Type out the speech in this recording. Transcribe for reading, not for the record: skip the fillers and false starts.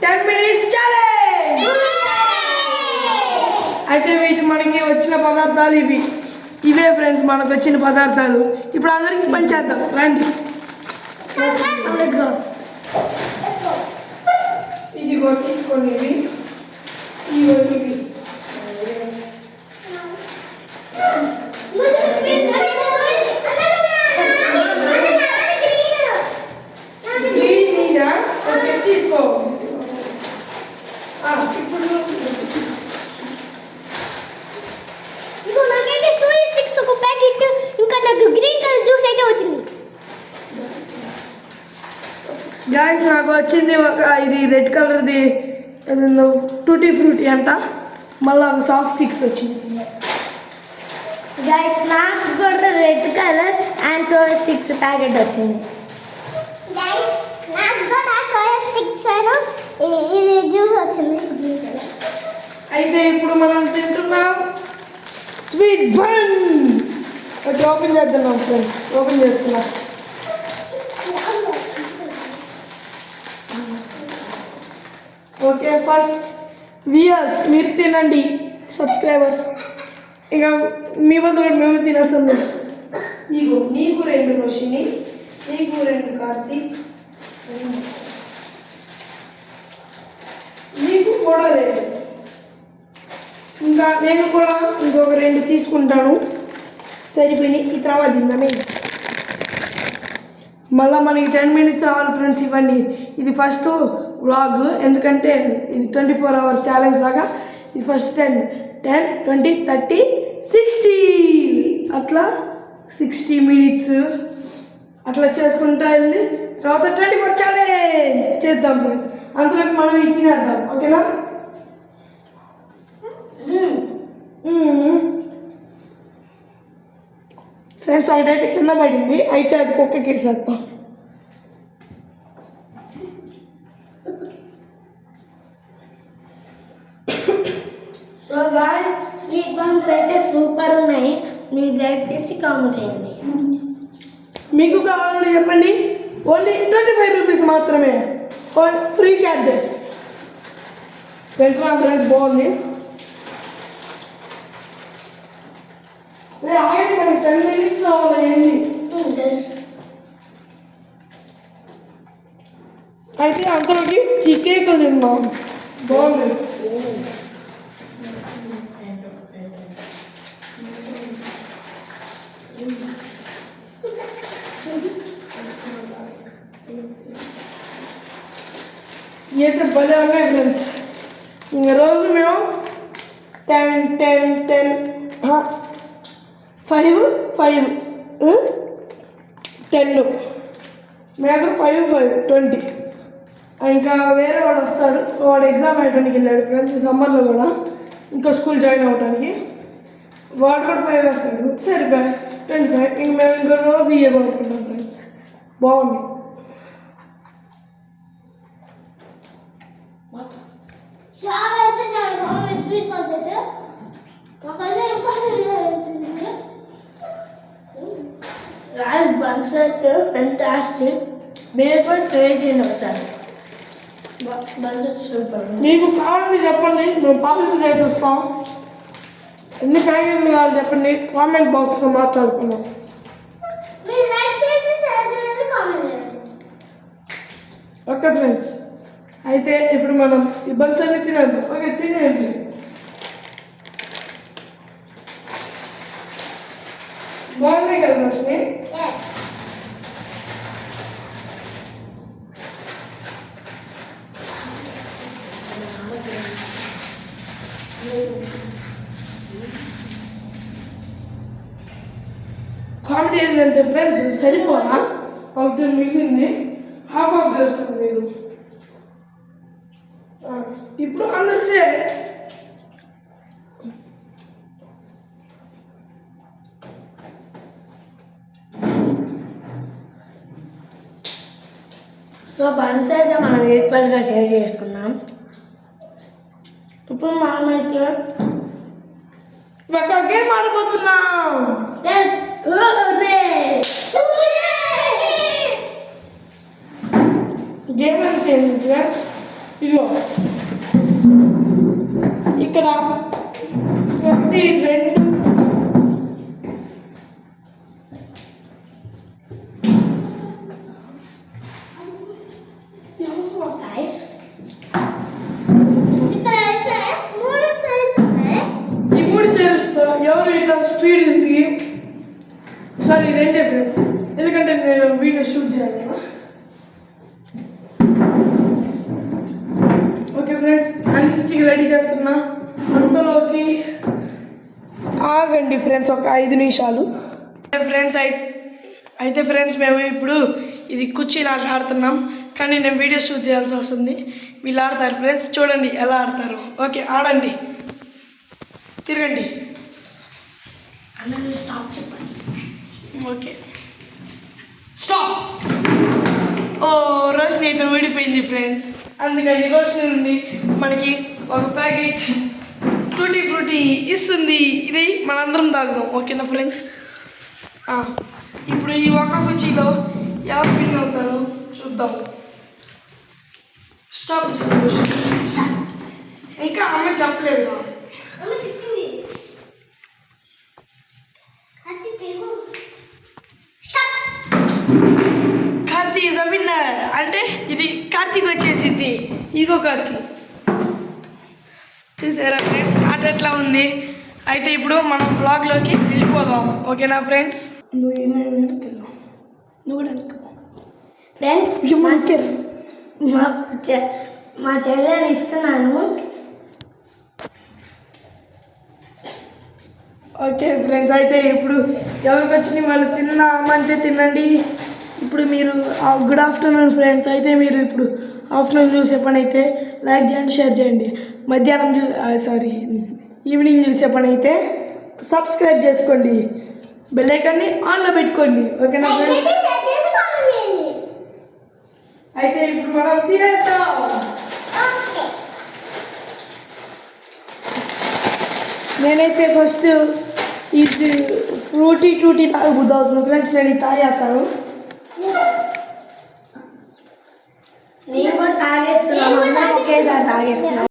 10 minutes challenge. అయితే వీటి మనకి వచ్చిన పదార్థాలు ఇవే ఫ్రెండ్స్, మనకు వచ్చిన పదార్థాలు ఇప్పుడు అందరికి పంచేద్దాం రండి. ఇదిగో తీసుకోండి, ఇవి తీసుకో. ఇప్పుడు గాయస్ నాకు వచ్చింది ఇది రెడ్ కలర్ది టూటీ ఫ్రూటీ అంట, మళ్ళీ ఒక సాఫ్ట్ స్టిక్స్ వచ్చింది. గాయస్ నాకు కూడా red colour and soya sticks packet వచ్చింది. నాకు కూడా సోయా స్టిక్స్ ఇది జ్యూస్ వచ్చింది. అయితే ఇప్పుడు మనం తింటున్నాం స్వీట్ బన్. ఓకే, ఓపెన్ చేద్దాం ఫ్రెండ్స్, ఓపెన్ చేస్తున్నా. ఓకే, ఫస్ట్ వ్యూయర్స్ మీరు తినండి, సబ్స్క్రైబర్స్ ఇక మీ బదులు మేము తినేస్తాం. నీకు 2 రోషిని, నీకు 2 కార్తీక్, నీకు కూడా 2. ఇంకా నేను కూడా ఇంకొక 2 తీసుకుంటాను. సరిపోయి ఈ తర్వాత తిందామే. మళ్ళీ మనకి 10 minutes రావాలి ఫ్రెండ్స్. ఇవ్వండి, ఇది ఫస్ట్ వ్లాగ్, ఎందుకంటే ఇది 24 hours ఛాలెంజ్ లాగా. ఇది ఫస్ట్ 10, 20, 30, 60 అట్లా 60 minutes అట్లా చేసుకుంటా వెళ్ళి తర్వాత 24 ఛాలెంజ్ చేద్దాం ఫ్రెండ్స్. అంతలోకి మనం ఇది తినేద్దాం, ఓకేనా? ఫ్రెండ్స్ ఒకటైతే కింద పడింది, అయితే అది కుక్కకి వేసేద్దాం. సో గాయ్స్ స్వీట్ బన్స్ అయితే సూపర్ ఉన్నాయి. మీరు లైక్ చేసి కామెంట్ చేయండి. మీకు కావాలని చెప్పండి. ఓన్లీ 25 rupees మాత్రమే, ఫ్రీ చార్జెస్. వెళ్తున్నా ఫ్రెండ్స్, బాగుంది. ఆగండి, మనకి 10 minutes రావాలి. ఏంటి అయితే అంతలోకి ఈ కేక్ తిన్నాం, బాగుంది. అయితే భలే ఉన్నాయి ఫ్రెండ్స్. ఇంకా రోజు మేము 10, 5, 10 మేము 5, 20. ఇంకా వేరే వాడు వస్తాడు, వాడు ఎగ్జామ్ అయ్యడానికి వెళ్ళాడు ఫ్రెండ్స్ సమ్మర్లో కూడా, ఇంకా స్కూల్ జాయిన్ అవ్వడానికి. వాడు కూడా 5 వస్తాడు, సరిపోయి 25. ఇంక మేము ఇంకో రోజు ఇవ్వబడుతున్నాం ఫ్రెండ్స్, బాగుంది. బన్స్ అయితే ఫెంటాస్టిక్. మీరు కూడా ట్రై చేయండి ఒకసారి. Buns super. మీకు కావాలని చెప్పండి, మేము పార్సల్ చేపిస్తాం. ఎన్ని ప్యాకెట్లు కావాలి చెప్పండి, కామెంట్ బాక్స్లో మాట్లాడుకున్నాం. ఓకే ఫ్రెండ్స్, అయితే ఇప్పుడు మనం ఈ బన్స్ అన్ని తినేద్దాం. ఓకే, తినేయండి. బాగున్నాయి కదా రోషిని? కామెడీ ఏంటంటే ఫ్రెండ్స్, సరిపోరా ఒకటి మిగిలింది, హాఫ్ చేస్తుంది మీరు. ఇప్పుడు అందరికి చేయాలి. సో బన్స్ అయితే మనం ఈక్వల్గా షేర్ చేసుకున్నాం. ఇప్పుడు మనమైతే ఒక గేమ్ ఆడబోతున్నాం. గేమ్ అంటే ఏంటి ఫ్రెండ్స్? ఇదిగో ఇక్కడ 1 2 Guys, ఈ 3 చైర్స్తో ఎవరు ఇట్లా స్పీడ్ తిరిగి సారీ 2 ఫ్రెండ్స్ ఎందుకంటే నేను వీడియో షూట్ చేయాలి కదా. ఓకే ఫ్రెండ్స్ అన్నిటికీ రెడీ చేస్తున్నా. అంతలోకి ఆగండి ఫ్రెండ్స్ ఒక 5 నిమిషాలు. ఫ్రెండ్స్ అయితే ఫ్రెండ్స్ మేము ఇప్పుడు ఇది కుర్చీలు ఆట ఆడుతున్నాం, కానీ నేను వీడియో షూట్ చేయాల్సి వస్తుంది. వీళ్ళు ఆడతారు ఫ్రెండ్స్, చూడండి ఎలా ఆడతారు. ఓకే ఆడండి, తిరగండి. అన్న స్టాప్ చెప్పండి. Okay stop. ఓ రోషిని అయితే ఊడిపోయింది ఫ్రెండ్స్, అందుకని రోషిని నుండి మనకి ఒక ప్యాకెట్ టూటీ ఫ్రూటీ ఇస్తుంది. ఇది మనందరం తాగుదాం. ఓకేనా ఫ్రెండ్స్? ఇప్పుడు ఈ ఒక కుర్చీలో ఎవరు విన్ అవుతారో చూద్దాం. స్టాప్. ఇంకా అమ్మ చెప్పలేదు. Karthi is a winner. అంటే ఇది కార్తీక్ వచ్చేసింది. ఇగో కార్తీక్, చూసారా ఫ్రెండ్స్ ఆట ఎట్లా ఉంది? అయితే ఇప్పుడు మనం బ్లాగ్లోకి వెళ్ళిపోదాం. ఓకేనా ఫ్రెండ్స్? నువ్వు కూడా ఫ్రెండ్స్ మా చెల్లెని ఇస్తున్నాను. ఓకే ఫ్రెండ్స్, అయితే ఇప్పుడు ఎవరికి వచ్చింది వాళ్ళు తిన్నామంటే తినండి. ఇప్పుడు మీరు గుడ్ ఆఫ్టర్నూన్ ఫ్రెండ్స్. అయితే మీరు ఇప్పుడు ఆఫ్టర్నూన్ చూసే పని అయితే లైక్ చేయండి, షేర్ చేయండి. మధ్యాహ్నం ఈవినింగ్ చూసే పని అయితే సబ్స్క్రైబ్ చేసుకోండి, బెల్ ఐకాన్ని ఆన్లో పెట్టుకోండి. ఓకేనా ఫ్రెండ్స్? అయితే ఇప్పుడు మనం తినేద్దాం. నేనైతే ఫస్ట్ ఇది టూటీ తాగుతాను ఫ్రెండ్స్. నేను ఇది తాగేస్తాను. నేను కూడా తాగేస్తున్నాను, అందరం ఒకేసారి తాగేస్తున్నాం.